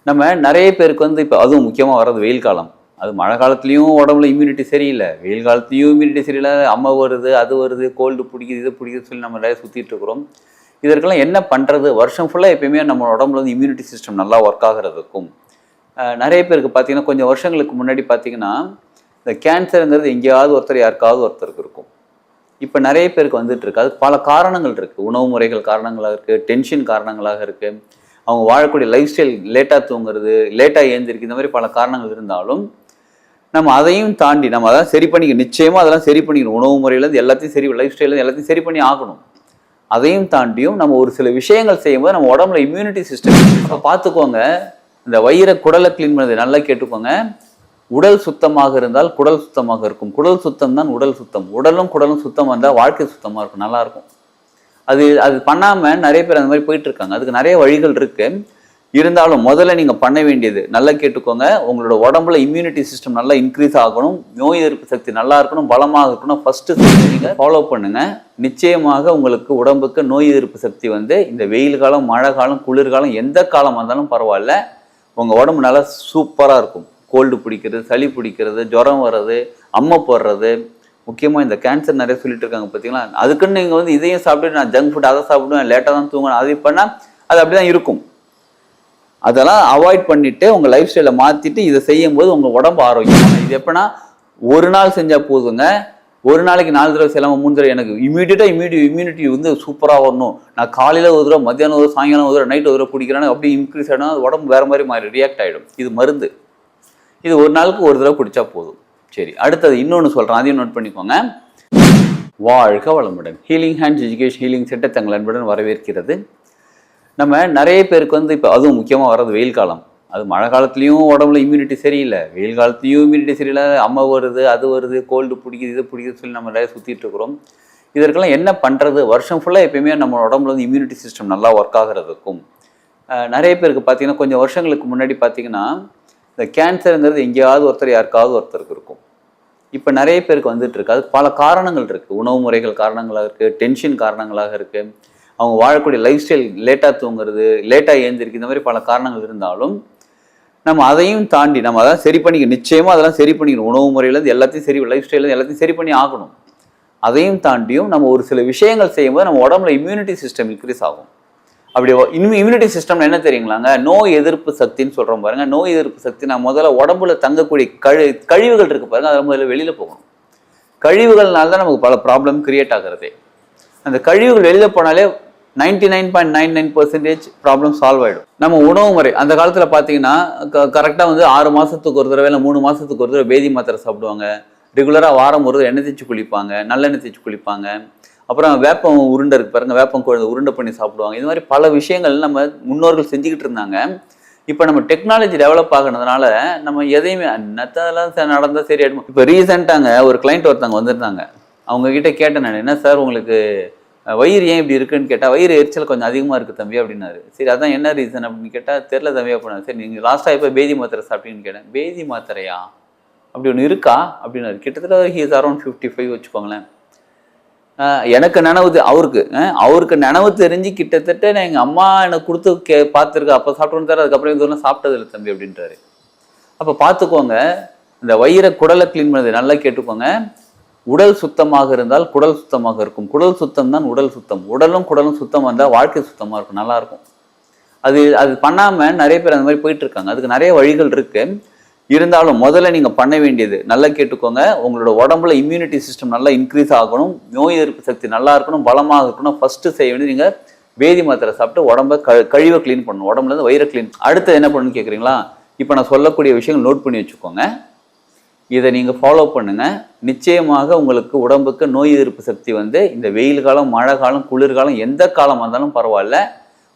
நம்ம நிறைய பேருக்கு வந்து இப்போ அதுவும் முக்கியமாக வர்றது வெயில் காலம். அது மழை காலத்துலேயும் உடம்புல இம்யூனிட்டி சரியில்லை, வெயில் காலத்துலேயும் இம்யூனிட்டி சரியில்லை, அம்மை வருது, அது வருது, கோல்டு பிடிக்குது, இது பிடிக்குது சொல்லி நம்ம நிறைய சுற்றிட்டு இருக்கிறோம். இதற்கெல்லாம் என்ன பண்ணுறது? வருஷம் ஃபுல்லாக எப்பயுமே நம்ம உடம்புல வந்து இம்யூனிட்டி சிஸ்டம் நல்லா ஒர்க் ஆகிறதுக்கும் நிறைய பேருக்கு பார்த்தீங்கன்னா கொஞ்சம் வருஷங்களுக்கு முன்னாடி பார்த்தீங்கன்னா இந்த கேன்சருங்கிறது எங்கேயாவது ஒருத்தர் யாருக்காவது ஒருத்தருக்கு இருக்கும். இப்போ நிறைய பேருக்கு வந்துட்டு இருக்கு. அது பல காரணங்கள் இருக்குது. உணவு முறைகள் காரணங்களாக இருக்குது, டென்ஷன் காரணங்களாக இருக்குது, அவங்க வாழக்கூடிய லைஃப் ஸ்டைல், லேட்டாக தூங்குறது, லேட்டாக ஏந்திருக்கு, இந்த மாதிரி பல காரணங்கள் இருந்தாலும் நம்ம அதையும் தாண்டி நம்ம அதான் சரி பண்ணிக்கணும். நிச்சயமாக அதெல்லாம் சரி பண்ணிக்கணும். உணவு முறையிலேருந்து எல்லாத்தையும் சரி, லைஃப் ஸ்டைலேருந்து எல்லாத்தையும் சரி பண்ணி ஆகணும். அதையும் தாண்டியும் நம்ம ஒரு சில விஷயங்கள் செய்யும்போது நம்ம உடம்புல இம்யூனிட்டி சிஸ்டம் இப்போ பார்த்துக்கோங்க. இந்த வயிறை குடலை க்ளீன் பண்ணது நல்லா கேட்டுக்கோங்க. உடல் சுத்தமாக இருந்தால் குடல் சுத்தமாக இருக்கும். குடல் சுத்தம் தான் உடல் சுத்தம். உடலும் குடலும் சுத்தமாக இருந்தால் வாழ்க்கை சுத்தமாக இருக்கும், நல்லாயிருக்கும். அது பண்ணாமல் நிறைய பேர் அந்த மாதிரி போயிட்டு இருக்காங்க. அதுக்கு நிறைய வழிகள் இருக்கு. இருந்தாலும் முதல்ல நீங்கள் பண்ண வேண்டியது நல்லா கேட்டுக்கோங்க. உங்களோட உடம்புல இம்யூனிட்டி சிஸ்டம் நல்லா இன்க்ரீஸ் ஆகணும், நோய் எதிர்ப்பு சக்தி நல்லா இருக்கணும், பலமாக இருக்கணும். ஃபர்ஸ்ட்டு நீங்கள் ஃபாலோ பண்ணுங்க. நிச்சயமாக உங்களுக்கு உடம்புக்கு நோய் எதிர்ப்பு சக்தி வந்து இந்த வெயில் காலம், மழை காலம், குளிர்காலம், எந்த காலம் வந்தாலும் பரவாயில்ல, உங்கள் உடம்பு நல்லா சூப்பராக இருக்கும். கோல்டு பிடிக்கிறது, சளி பிடிக்கிறது, ஜுரம் வர்றது, அம்மை போடுறது, முக்கியமாக இந்த கேன்சர் நிறைய சொல்லிட்டு இருக்காங்க பார்த்தீங்களா. அதுக்குன்னு நீங்கள் வந்து இதையும் சாப்பிட்டு நான் ஜங்க் ஃபுட் அதை சாப்பிடுவேன், லேட்டாக தான் தூங்கணும், அது பண்ணால் அது அப்படி தான் இருக்கும். அதெல்லாம் அவாய்ட் பண்ணிவிட்டு உங்கள் லைஃப் ஸ்டைலை மாற்றிட்டு இதை செய்யும்போது உங்கள் உடம்பு ஆரோக்கியமான. இது எப்படின்னா ஒரு நாள் செஞ்சால் போதுங்க. ஒரு நாளைக்கு 4 தடவை செய்யலாமல் 3 தடவை. எனக்கு இம்யூனிட்டி வந்து சூப்பராக வரணும், நான் காலையில் ஒரு தடவை, மத்தியானம் ஒரு, சாயங்காலம் ஒரு தடவை, நைட் ஒரு தடவை குடிக்கிறேன்னு அப்படி இன்க்ரீஸ் ஆகிடும். அது உடம்பு வேறு மாதிரி ரியாக்ட் ஆகிடும். இது மருந்து. இது ஒரு நாளுக்கு ஒரு தடவை குடித்தா போதும். சரி, அடுத்தது இன்னொன்று சொல்கிறேன், அதையும் நோட் பண்ணிக்கோங்க. வாழ்க வளமுடன். Healing hands education healing centre தங்கள் அன்புடன் வரவேற்கிறது. நம்ம நிறைய பேருக்கு வந்து இப்போ அதுவும் முக்கியமாக வர்றது வெயில் காலம். அது மழை காலத்துலேயும் உடம்புல இம்யூனிட்டி சரியில்லை, வெயில் காலத்துலேயும் இம்யூனிட்டி சரியில்லை, அம்மை வருது, அது வருது, கோல்டு பிடிக்குது, இது பிடிக்குது சொல்லி நம்ம நிறைய சுற்றிட்டு இருக்கிறோம். இதற்கெல்லாம் என்ன பண்ணுறது? வருஷம் ஃபுல்லாக எப்பயுமே நம்ம உடம்புல வந்து இம்யூனிட்டி சிஸ்டம் நல்லா ஒர்க் ஆகிறதுக்கும் நிறைய பேருக்கு பார்த்தீங்கன்னா கொஞ்சம் வருஷங்களுக்கு முன்னாடி பார்த்தீங்கன்னா இந்த கேன்சருங்கிறது எங்கேயாவது ஒருத்தர் யாருக்காவது ஒருத்தருக்கு இருக்கும். இப்போ நிறைய பேருக்கு வந்துட்டு இருக்கு. அது பல காரணங்கள் இருக்குது. உணவு முறைகள் காரணங்களாக இருக்குது, டென்ஷன் காரணங்களாக இருக்குது, அவங்க வாழக்கூடிய லைஃப் ஸ்டைல், லேட்டாக தூங்குறது, லேட்டாக ஏந்திருக்கு, இந்த மாதிரி பல காரணங்கள் இருந்தாலும் நம்ம அதையும் தாண்டி நம்ம அதான் சரி பண்ணிக்கணும். நிச்சயமாக அதெல்லாம் சரி பண்ணிக்கணும். உணவு முறையிலேருந்து எல்லாத்தையும் சரி, லைஃப் ஸ்டைலேருந்து எல்லாத்தையும் சரி பண்ணி ஆகணும். அதையும் தாண்டியும் நம்ம ஒரு சில விஷயங்கள் செய்யும்போது நம்ம உடம்புல இம்யூனிட்டி சிஸ்டம் இன்க்ரீஸ் ஆகும். அப்படி இம்யூனிட்டி சிஸ்டம் என்ன தெரியுங்களாங்க? நோய் எதிர்ப்பு சக்தின்னு சொல்கிறோம் பாருங்க. நோய் எதிர்ப்பு சக்தி நான் முதல்ல உடம்புல தங்கக்கூடிய கழிவுகள் இருக்குது பாருங்க, அது முதல்ல வெளியில் போகணும். கழிவுகள்னால தான் நமக்கு பல ப்ராப்ளம் கிரியேட் ஆகிறதே. அந்த கழிவுகள் வெளியில் போனாலே 99.99% ப்ராப்ளம் சால்வ் ஆகிடும். நம்ம உணவு முறை அந்த காலத்தில் பார்த்தீங்கன்னா கரெக்டாக வந்து 6 மாதத்துக்கு ஒரு தடவை இல்லை 3 மாதத்துக்கு ஒரு தடவை பேதி மாத்திரை சாப்பிடுவாங்க. ரெகுலராக வாரம் ஒரு எண்ணெய் தேய்ச்சி குளிப்பாங்க, நல்லெண்ணெய் தேய்ச்சி குளிப்பாங்க. அப்புறம் வேப்பம் உருண்டை இருக்கு பாருங்க, வேப்பம் குழந்தை உருண்டை பண்ணி சாப்பிடுவாங்க. இது மாதிரி பல விஷயங்கள் நம்ம முன்னோர்கள் செஞ்சுக்கிட்டு இருந்தாங்க. இப்போ நம்ம டெக்னாலஜி டெவலப் ஆகுனதுனால நம்ம எதையுமே நத்தெல்லாம் நடந்தால் சரி ஆகிடும். இப்போ ரீசெண்டாங்க ஒரு கிளைண்ட் ஒருத்தவங்க வந்திருந்தாங்க. அவங்க கிட்ட கேட்டேன் நான், என்ன சார் உங்களுக்கு வயிறு ஏன் இப்படி இருக்குன்னு கேட்டால், வயிறு எரிச்சல் கொஞ்சம் அதிகமாக இருக்குது தம்பி அப்படின்னாரு. சரி, அதான் என்ன ரீசன் அப்படின்னு கேட்டால், தெரில தம்பி அப்படின்னா. சரி, நீங்கள் லாஸ்ட்டாக இப்போ பேதி மாத்திரை சாப்பிட்டீங்கன்னு கேட்டேன். பேதி மாத்திரையா அப்படி ஒன்று இருக்கா அப்படின்னாரு. கிட்டத்தட்ட ஹீஸ் அரௌண்ட் 55 வச்சுக்கோங்களேன். எனக்கு நினைவு அவருக்கு நினைவு தெரிஞ்சு கிட்டத்தட்ட நான் எங்கள் அம்மா எனக்கு கொடுத்து பார்த்துருக்கேன், அப்போ சாப்பிட்டு தர, அதுக்கப்புறம் இதெல்லாம் சாப்பிட்டதில்லை தம்பி அப்படின்றாரு. அப்போ பார்த்துக்கோங்க, இந்த வயிறை குடலை க்ளீன் பண்ணது நல்லா கேட்டுக்கோங்க. உடல் சுத்தமாக இருந்தால் குடல் சுத்தமாக இருக்கும். குடல் சுத்தம் தான் உடல் சுத்தம். உடலும் குடலும் சுத்தமாக இருந்தால் வாழ்க்கை சுத்தமாக இருக்கும், நல்லாயிருக்கும். அது பண்ணாமல் நிறைய பேர் அந்த மாதிரி போயிட்டு இருக்காங்க. அதுக்கு நிறைய வழிகள் இருக்கு. இருந்தாலும் முதல்ல நீங்கள் பண்ண வேண்டியது நல்லா கேட்டுக்கோங்க. உங்களோட உடம்புல இம்யூனிட்டி சிஸ்டம் நல்லா இன்க்ரீஸ் ஆகணும், நோய் எதிர்ப்பு சக்தி நல்லா இருக்கணும், பலமாக இருக்கணும். ஃபர்ஸ்ட்டு செய்ய வேண்டியது நீங்கள் பேதி மாத்திரை சாப்பிட்டு உடம்பை கழிவை க்ளீன் பண்ணணும், உடம்புலேருந்து வயிறை க்ளீன். அடுத்து என்ன பண்ணணும்னு கேட்குறீங்களா? இப்போ நான் சொல்லக்கூடிய விஷயங்கள் நோட் பண்ணி வச்சுக்கோங்க. இதை நீங்கள் ஃபாலோ பண்ணுங்கள். நிச்சயமாக உங்களுக்கு உடம்புக்கு நோய் எதிர்ப்பு சக்தி வந்து இந்த வெயில் காலம், மழை காலம், குளிர்காலம், எந்த காலம் வந்தாலும் பரவாயில்ல,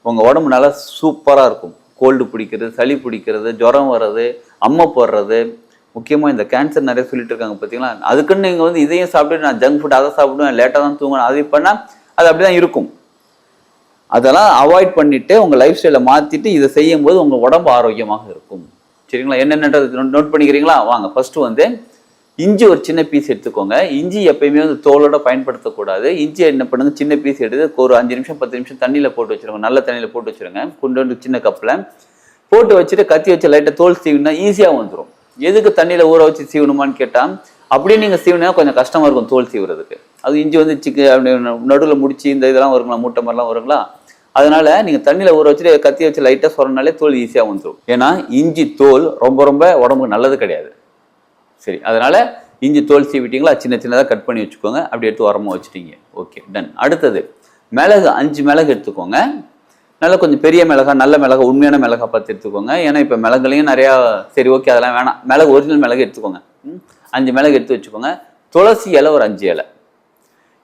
உங்கள் உடம்பு நல்லா சூப்பராக இருக்கும். கோல்டு பிடிக்கிறது, சளி பிடிக்கிறது, ஜுரம் வர்றது, அம்மை போடுறது, முக்கியமாக இந்த கேன்சர் நிறைய சொல்லிட்டு இருக்காங்க பார்த்தீங்களா. அதுக்குன்னு நீங்கள் வந்து இதையும் சாப்பிட்டு நான் ஜங்க் ஃபுட் அதை சாப்பிடுவேன், லேட்டாக தான் தூங்கணும், அது பண்ணால் அது அப்படி தான் இருக்கும். அதெல்லாம் அவாய்ட் பண்ணிவிட்டு உங்கள் லைஃப் ஸ்டைலை மாற்றிட்டு இதை செய்யும்போது உங்கள் உடம்பு ஆரோக்கியமாக இருக்கும். சரிங்களா? என்னென்னது நோட் பண்ணிக்கிறீங்களா? வாங்க. ஃபர்ஸ்ட்டு வந்து இஞ்சி ஒரு சின்ன பீஸ் எடுத்துக்கோங்க. இஞ்சி எப்பயுமே வந்து தோலோட பயன்படுத்தக்கூடாது. இஞ்சி என்ன பண்ணுங்க, சின்ன பீஸ் எடுத்து ஒரு 5 நிமிஷம் 10 நிமிஷம் தண்ணியில் போட்டு வச்சுருங்க, நல்ல தண்ணியில் போட்டு வச்சுருங்க. கொண்டு சின்ன கப்பில் போட்டு வச்சுட்டு கத்தி வச்சு லைட்டாக தோல் சீவினா ஈஸியாக வந்துடும். எதுக்கு தண்ணியில் ஊற வச்சு சீவணுமான்னு கேட்டால், அப்படியே நீங்கள் சீவினா கொஞ்சம் கஷ்டமாக இருக்கும் தோல் சீவுறதுக்கு. அது இஞ்சி வந்து நடுவில் முடிச்சு இந்த இதெல்லாம் வருங்களா, மூட்டை மாதிரிலாம் வருங்களா, அதனால நீங்கள் தண்ணியில் ஊற வச்சுட்டு கத்தி வச்சு லைட்டாக சொரனாலே தோல் ஈஸியாக வந்துடும். ஏன்னா இஞ்சி தோல் ரொம்ப ரொம்ப உடம்புக்கு நல்லது கிடையாது. சரி, அதனால இஞ்சி தோல் சீவிட்டீங்களா, சின்ன சின்னதாக கட் பண்ணி வச்சுக்கோங்க. அப்படி எடுத்து உரமாக வச்சுட்டீங்க. Okay, done. அடுத்தது மிளகு, 5 மிளகு எடுத்துக்கோங்க. நல்லா கொஞ்சம் பெரிய மிளகா, நல்ல மிளகா, உண்மையான மிளகா பார்த்து எடுத்துக்கோங்க. ஏன்னா இப்போ மிளகுலையும் நிறையா, சரி ஓகே அதெல்லாம் வேணாம், மிளகு ஒரிஜினல் மிளகு எடுத்துக்கோங்க. 5 மிளகு எடுத்து வச்சுக்கோங்க. துளசி இலை ஒரு 5 இலை.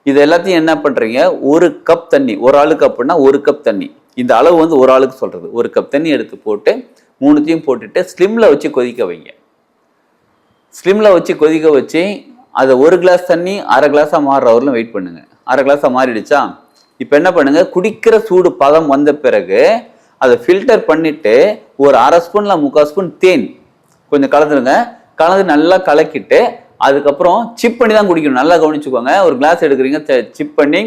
இது எல்லாத்தையும் என்ன பண்ணுறீங்க, 1 கப் தண்ணி, ஒரு ஆளுக்கு அப்படின்னா 1 கப் தண்ணி. இந்த அளவு வந்து ஒரு ஆளுக்கு சொல்கிறது. 1 கப் தண்ணி எடுத்து போட்டு 3த்தையும் போட்டுட்டு ஸ்லிம்மில் வச்சு கொதிக்க வைங்க. ஸ்லிம்மில் வச்சு கொதிக்க வச்சு அதை 1 கிளாஸ் தண்ணி 1/2 கிளாஸாக மாறுற வரலும் வெயிட் பண்ணுங்க. 1/2 கிளாஸாக மாறிடுச்சா, இப்போ என்ன பண்ணுங்க, குடிக்கிற சூடு பதம் வந்த பிறகு அதை ஃபில்டர் பண்ணிட்டு ஒரு 1/2 ஸ்பூன்ல 3/4 ஸ்பூன் தேன் கொஞ்சம் கலந்துருங்க. கலந்து நல்லா கலக்கிட்டு அதுக்கப்புறம் சிப் பண்ணி தான் குடிக்கணும். நல்லா கவனிச்சுக்கோங்க. ஒரு கிளாஸ் எடுக்கிறீங்க, சிப் பண்ணி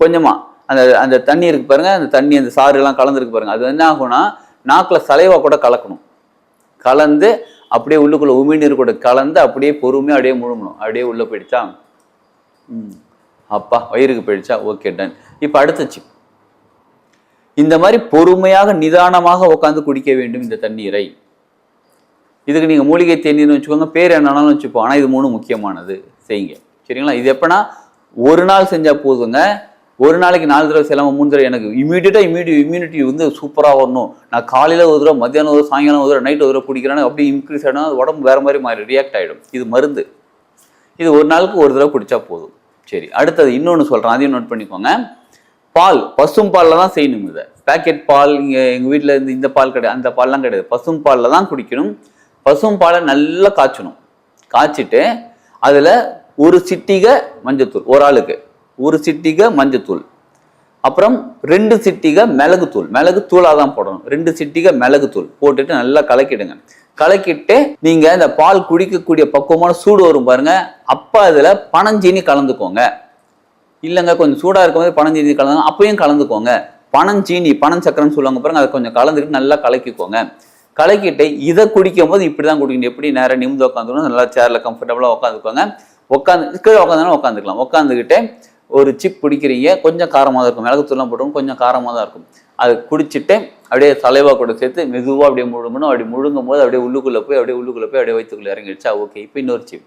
கொஞ்சமா அந்த தண்ணி இருக்கு பாருங்க, அந்த தண்ணி அந்த சாறு எல்லாம் கலந்துருக்கு பாருங்க, அது என்ன ஆகும்னா நாக்கில் சலைவா கூட கலக்கணும். கலந்து அப்படியே உள்ளுக்குள்ள உமிழ்நீர் கூட கலந்து அப்படியே பொறுமையாக அப்படியே முழுங்கணும். அப்படியே உள்ள போயிடுச்சா, அப்பா வயிறுக்கு போயிடுச்சா, ஓகே டன். இப்போ அடுத்த சிப். இந்த மாதிரி பொறுமையாக நிதானமாக உட்காந்து குடிக்க வேண்டும் இந்த தண்ணீரை. இதுக்கு நீங்கள் மூலிகை தேநீர்னு வச்சுக்கோங்க, பேர் என்னன்னாலும் வச்சுப்போம். ஆனால் இது 3 முக்கியமானது, செய்யுங்க. சரிங்களா? இது எப்படின்னா ஒரு நாள் செஞ்சால் போதுங்க. ஒரு நாளைக்கு 4 தடவை செய்யலாமல் 3 தடவை. எனக்கு இம்யூனிட்டி வந்து சூப்பராக வரணும், நான் காலையில் ஒரு தடவை, மத்தியானம் ஒரு தடவை, சாயங்காலம் ஒரு தடவை, நைட் ஒரு தடவை குடிக்கிறேன்னு அப்படி இன்க்ரீஸ் ஆகிடும். அது உடம்பு வேறு மாதிரி மாறி ரியாக்ட் ஆகிடும். இது மருந்து. இது ஒரு நாளுக்கு ஒரு தடவை குடித்தா போதும். சரி, அடுத்தது இன்னொன்று சொல்கிறேன், அதையும் நோட் பண்ணிக்கோங்க. பால், பசும் பாலில் தான் செய்யணும். இதை பேக்கெட் பால் இங்கே எங்கள் வீட்டில் இருந்து இந்த பால் கிடையாது, அந்த பால்லாம் கிடையாது, பசும் பாலில் தான் குடிக்கணும். பசும் பாலை நல்லா காய்ச்சணும். காய்ச்சிட்டு அதில் 1 சிட்டிகை மஞ்சத்தூள், ஒரு ஆளுக்கு 1 சிட்டிகை மஞ்சத்தூள், அப்புறம் 2 சிட்டிகை மிளகுத்தூள், மிளகு தூளாக தான் போடணும். 2 சிட்டிகை மிளகுத்தூள் போட்டுட்டு நல்லா கலக்கிடுங்க. கலக்கிட்டு நீங்க இந்த பால் குடிக்கக்கூடிய பக்குவமான சூடு வரும் பாருங்க, அப்ப அதுல பனஞ்சீனி கலந்துக்கோங்க. இல்லைங்க கொஞ்சம் சூடா இருக்கும்போது பனஞ்சீனி கலந்து அப்பயும் கலந்துக்கோங்க. பனஞ்சீனி, பனஞ்சக்கரம்னு சொல்லுவாங்க பாருங்க, அதை கொஞ்சம் கலந்துக்கிட்டு நல்லா கலக்கிக்கோங்க. கலக்கிட்டு இதை குடிக்கும் போது இப்படிதான் குடிக்கணும். எப்படி நேரம் நிமிந்து உட்காந்துக்கணும், நல்லா சேர்ல கம்ஃபர்டபுளா உட்காந்துக்கோங்க. கீழே உட்காந்துனாலும் உட்காந்துக்கலாம். உட்காந்துக்கிட்டு ஒரு சிப் பிடிக்கிறீங்க, கொஞ்சம் காரமாக தான் இருக்கும், மிளகுத்தூள்லாம் போட்டோம், கொஞ்சம் காரமாக தான் இருக்கும். அது குடிச்சிட்டு அப்படியே சலைவா கூட சேர்த்து மெதுவாக அப்படியே முழுங்கணும். அப்படி முழுங்கும் போது அப்படியே உள்ளுக்குள்ளே போய் அப்படியே வயிற்றுக்குள்ளே இறங்கிடுச்சா, ஓகே. இப்போ இன்னொரு சிப்.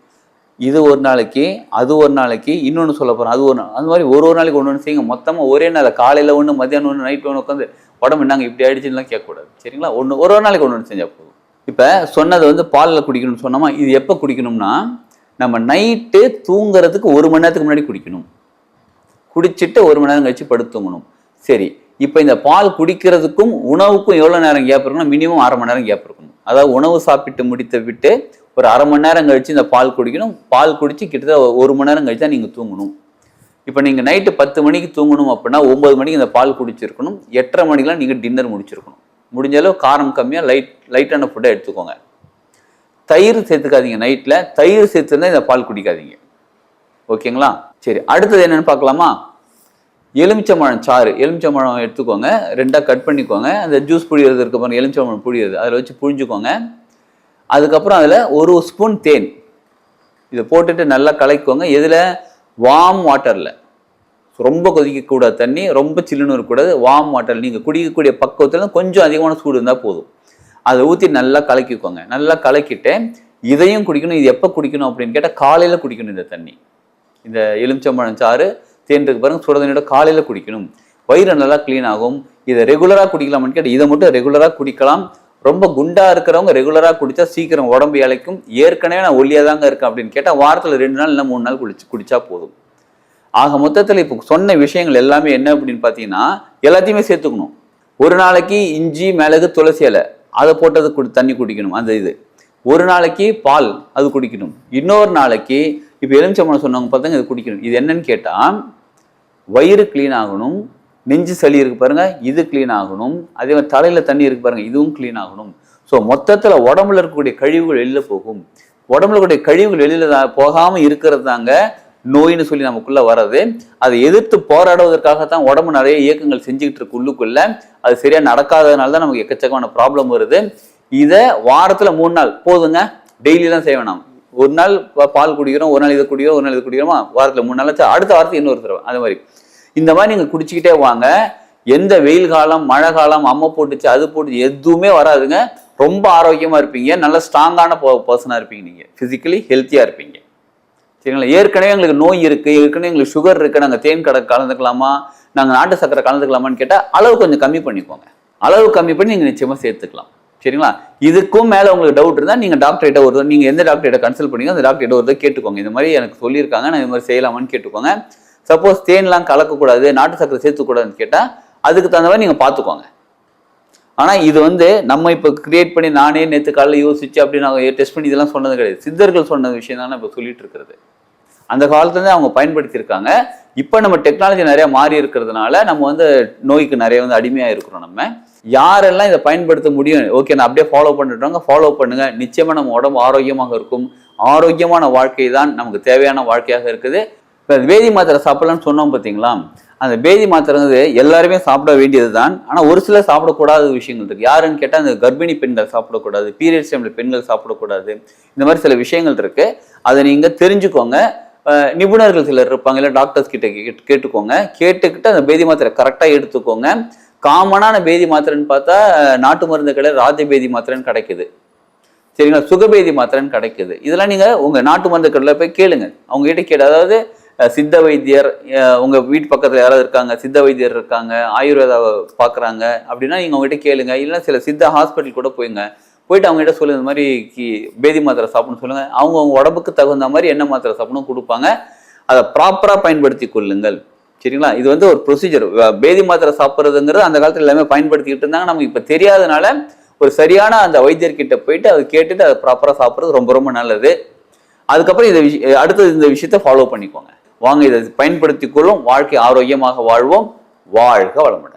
இது ஒரு நாளைக்கு, அது ஒரு நாளைக்கு, இன்னொன்று சொல்ல போகிறேன், அது ஒரு நாள், அந்த மாதிரி ஒரு நாளைக்கு ஒன்று செய்யுங்க. மொத்தமாக ஒரே நாள், காலையில் 1, மத்தியானம் 1, நைட் 1 உட்காந்து உடம்பு என்னங்க இப்படி ஆயிடுச்சுலாம் கேட்கக்கூடாது. சரிங்களா? ஒரு நாளைக்கு ஒன்று செஞ்சால் போதும். இப்போ சொன்னது வந்து பாலில் குடிக்கணும்னு சொன்னோமா, இது எப்போ குடிக்கணும்னா நம்ம நைட்டு தூங்குறதுக்கு 1 மணி நேரத்துக்கு முன்னாடி குடிக்கணும். குடிச்சிட்டு 1 மணி நேரம் கழிச்சு படுத்து தூங்கணும். சரி, இப்போ இந்த பால் குடிக்கிறதுக்கும் உணவுக்கும் எவ்வளோ நேரம் கேப் இருக்குன்னா மினிமம் 1/2 மணி நேரம் கேப் இருக்கணும். அதாவது உணவு சாப்பிட்டு முடித்து விட்டு ஒரு 1/2 மணி நேரம் கழிச்சு இந்த பால் குடிக்கணும். பால் குடிச்சு கிட்டத்தட்ட 1 மணி நேரம் கழிச்சு தான் நீங்கள் தூங்கணும். இப்போ நீங்கள் நைட்டு 10 மணிக்கு தூங்கணும் அப்படின்னா 9 மணிக்கு இந்த பால் குடிச்சிருக்கணும். 8:30 மணிக்கெலாம் நீங்கள் டின்னர் முடிச்சிருக்கணும். முடிஞ்ச அளவு காரம் கம்மியாக லைட்டான ஃபுட்டை எடுத்துக்கோங்க. தயிர் சேர்த்துக்காதீங்க. நைட்டில் தயிர் சேர்த்துருந்தா இந்த பால் குடிக்காதீங்க. ஓகேங்களா? சரி, அடுத்தது என்னென்னு பார்க்கலாமா? எலுமிச்சம்பழம் சாறு. எலுமிச்சம்பழம் எடுத்துக்கோங்க, 2ஆக கட் பண்ணிக்கோங்க. அந்த ஜூஸ் புழியறது இருக்க பாருங்க, எலுமிச்சம்பழம் புழியறது, அதில் வச்சு புழிஞ்சுக்கோங்க. அதுக்கப்புறம் அதில் 1 ஸ்பூன் தேன் இதை போட்டுட்டு நல்லா கலக்கிக்கோங்க. எதில்? வார்ம் வாட்டரில். ரொம்ப கொதிக்கக்கூடாது தண்ணி, ரொம்ப சில்லுன்னு இருக்கக்கூடாது. வார்ம் வாட்டர், நீங்கள் குடிக்கக்கூடிய பக்குவத்தில் கொஞ்சம் அதிகமான சூடு இருந்தால் போதும். அதை ஊற்றி நல்லா கலக்கிக்கோங்க. நல்லா கலக்கிட்டு இதையும் குடிக்கணும். இது எப்போ குடிக்கணும் அப்படின்னு கேட்டால் காலையில் குடிக்கணும். இந்த தண்ணி, இந்த எலுமிச்சம்பழம் சாறு தேன் இருக்கு பாருங்க, சுட தண்ணியோட காலையில் குடிக்கணும். வயிறு நல்லா க்ளீன் ஆகும். இதை ரெகுலராக குடிக்கலாம்னு கேட்டால் இதை மட்டும் ரெகுலராக குடிக்கலாம். ரொம்ப குண்டாக இருக்கிறவங்க ரெகுலராக குடித்தா சீக்கிரம் உடம்பு இழைக்கும். ஏற்கனவே நான் ஒல்லியாக தாங்க இருக்கேன் அப்படின்னு கேட்டால் வாரத்தில் 2 நாள் இல்லை 3 நாள் குடிச்சா போதும். ஆக மொத்தத்தில் இப்போ சொன்ன விஷயங்கள் எல்லாமே என்ன அப்படின்னு பார்த்தீங்கன்னா எல்லாத்தையுமே சேர்த்துக்கணும். ஒரு நாளைக்கு இஞ்சி, மிளகு, துளசி இலை அதை போட்டது தண்ணி குடிக்கணும். அந்த இது ஒரு நாளைக்கு பால் அது குடிக்கணும். இன்னொரு நாளைக்கு இப்போ எலுமிச்சம்பழம் சொன்னவங்க பார்த்தாங்க இது குடிக்கணும். இது என்னன்னு கேட்டால் வயிறு க்ளீன் ஆகணும். நெஞ்சு சளி இருக்கு பாருங்க, இது க்ளீன் ஆகணும். அதே மாதிரி தலையில் தண்ணி இருக்கு பாருங்க, இதுவும் க்ளீன் ஆகணும். ஸோ மொத்தத்தில் உடம்புல இருக்கக்கூடிய கழிவுகள் வெளியில் போகும். உடம்புல இருக்கக்கூடிய கழிவுகள் வெளியில் போகாமல் இருக்கிறது தாங்க நோயின்னு சொல்லி நமக்குள்ள வர்றது. அதை எதிர்த்து போராடுவதற்காகத்தான் உடம்பு நிறைய இயக்கங்கள் செஞ்சுக்கிட்டு இருக்கு உள்ளுக்குள்ள. அது சரியா நடக்காததுனால தான் நமக்கு எக்கச்சக்கமான ப்ராப்ளம் வருது. இதை வாரத்துல 3 நாள் போதுங்க, டெய்லிலாம் செய்ய வேணாம். ஒரு நாள் பால் குடிக்கிறோம், ஒரு நாள் இதை குடிக்கிறோம், ஒரு நாள் இது குடிக்கிறோமா, வாரத்துல 3 நாள் ஆச்சு, அடுத்த வாரத்துக்கு இன்னொரு தடவை. அது மாதிரி இந்த மாதிரி நீங்க குடிச்சுக்கிட்டே வாங்க. எந்த வெயில் காலம், மழை காலம், அம்மை போட்டுச்சு, அது போட்டுச்சு, எதுவுமே வராதுங்க. ரொம்ப ஆரோக்கியமா இருப்பீங்க, நல்ல ஸ்ட்ராங்கான பர்சனா இருப்பீங்க, நீங்க பிசிக்கலி ஹெல்த்தியா இருப்பீங்க. சரிங்களா? ஏற்கனவே எங்களுக்கு நோய் இருக்கு, ஏற்கனவே எங்களுக்கு சுகர் இருக்கு, நாங்க தேன் கலந்துக்கலாமா, நாங்க நாட்டு சக்கரை கலந்துக்கலாமான்னு கேட்டா அளவு கொஞ்சம் கம்மி பண்ணிக்கோங்க. அளவு கம்மி பண்ணி நீங்க நிச்சயமா சேர்த்துக்கலாம். சரிங்களா? இதுக்கும் மேல உங்களுக்கு டவுட் இருந்தா நீங்க டாக்டர் கிட்ட ஒரு, நீங்க எந்த டாக்டர் கிட்ட கன்சல்ட் பண்ணீங்க அந்த டாக்டர் கிட்ட ஒரு கேட்டுக்கோங்க. இந்த மாதிரி எனக்கு சொல்லியிருக்காங்க, நான் இந்த மாதிரி செய்யலாமான்னு கேட்டுக்கோங்க. சப்போஸ் தேன்லாம் கலக்கக்கூடாது, நாட்டு சக்கரை சேர்த்துக்கூடாதுன்னு கேட்டா அதுக்கு தகுந்த மாதிரி நீங்க பாத்துக்கோங்க. ஆனா இது நம்ம இப்ப கிரியேட் பண்ணி நானே நேற்று காலையில் யோசிச்சு அப்படி நான் டெஸ்ட் பண்ணி இதெல்லாம் சொன்னது கிடையாது. சித்தர்கள் சொன்ன விஷயம் தான் இப்ப சொல்லிட்டு இருக்கிறது. அந்த காலத்துல இருந்து அவங்க பயன்படுத்தியிருக்காங்க. இப்ப நம்ம டெக்னாலஜி நிறைய மாறி இருக்கிறதுனால நம்ம நோய்க்கு நிறைய அடிமையா இருக்கிறோம். நம்ம யாரெல்லாம் இதை பயன்படுத்த முடியும், ஓகே நான் அப்படியே ஃபாலோ பண்ணிட்டாங்க, ஃபாலோ பண்ணுங்க. நிச்சயமா நம்ம உடம்பு ஆரோக்கியமாக இருக்கும். ஆரோக்கியமான வாழ்க்கை தான் நமக்கு தேவையான வாழ்க்கையாக இருக்குது. இப்போ பேதி மாத்திரை சாப்பிடலாம்னு சொன்னோம் பார்த்தீங்களா, அந்த பேதி மாத்திரை எல்லாருமே சாப்பிட வேண்டியது தான். ஆனால் ஒரு சிலர் சாப்பிடக்கூடாத விஷயங்கள் இருக்கு. யாருன்னு கேட்டால் அந்த கர்ப்பிணி பெண்கள் சாப்பிடக்கூடாது, பீரியட்ஸ் டைம்ல பெண்கள் சாப்பிடக்கூடாது, இந்த மாதிரி சில விஷயங்கள் இருக்கு. அதை நீங்க தெரிஞ்சுக்கோங்க. நிபுணர்கள் சிலர் இருப்பாங்க, இல்லை டாக்டர்ஸ் கிட்ட கேட்டுக்கோங்க. கேட்டுக்கிட்டு அந்த பேதி மாத்திரை கரெக்டாக எடுத்துக்கோங்க. காமனான பேதி மாத்திரைன்னு பார்த்தா நாட்டு மருந்து கடை ராஜ பேதி மாத்திரைன்னு கிடைக்குது. சரிங்களா? சுகபேதி மாத்திரைன்னு கிடைக்குது. இதெல்லாம் நீங்க உங்க நாட்டு மருந்து கடையில் போய் கேளுங்க, அவங்க கிட்ட கேட்டு. அதாவது சித்த வைத்தியர், உங்க வீட்டு பக்கத்துல யாராவது இருக்காங்க, சித்த வைத்தியர் இருக்காங்க, ஆயுர்வேதா பாக்குறாங்க அப்படின்னா நீங்க அவங்ககிட்ட கேளுங்க. இல்லைன்னா சில சித்த ஹாஸ்பிட்டல் கூட போயிட்டு அவங்க கிட்ட சொல்லுங்க, இந்த மாதிரி பேதி மாத்திரை சாப்பிடணும்னு சொல்லுங்க. அவங்க உடம்புக்கு தகுந்த மாதிரி என்ன மாத்திரை சாப்பிடணும் கொடுப்பாங்க. அதை ப்ராப்பரா பயன்படுத்தி கொள்ளுங்கள். சரிங்களா? இது ஒரு ப்ரொசீஜர். பேதி மாத்திரை சாப்பிட்றதுங்கிறது அந்த காலத்துல எல்லாமே பயன்படுத்திக்கிட்டு இருந்தாங்க. நமக்கு இப்ப தெரியாதனால ஒரு சரியான அந்த வைத்தியர்கிட்ட போயிட்டு அதை கேட்டுட்டு அதை ப்ராப்பரா சாப்பிட்றது ரொம்ப ரொம்ப நல்லது. அதுக்கப்புறம் அடுத்தது இந்த விஷயத்த ஃபாலோ பண்ணிக்கோங்க. வாங்க இதை பயன்படுத்திக் கொள்ளும். வாழ்க்கை ஆரோக்கியமாக வாழ்வோம். வாழ்க வளமுடன்.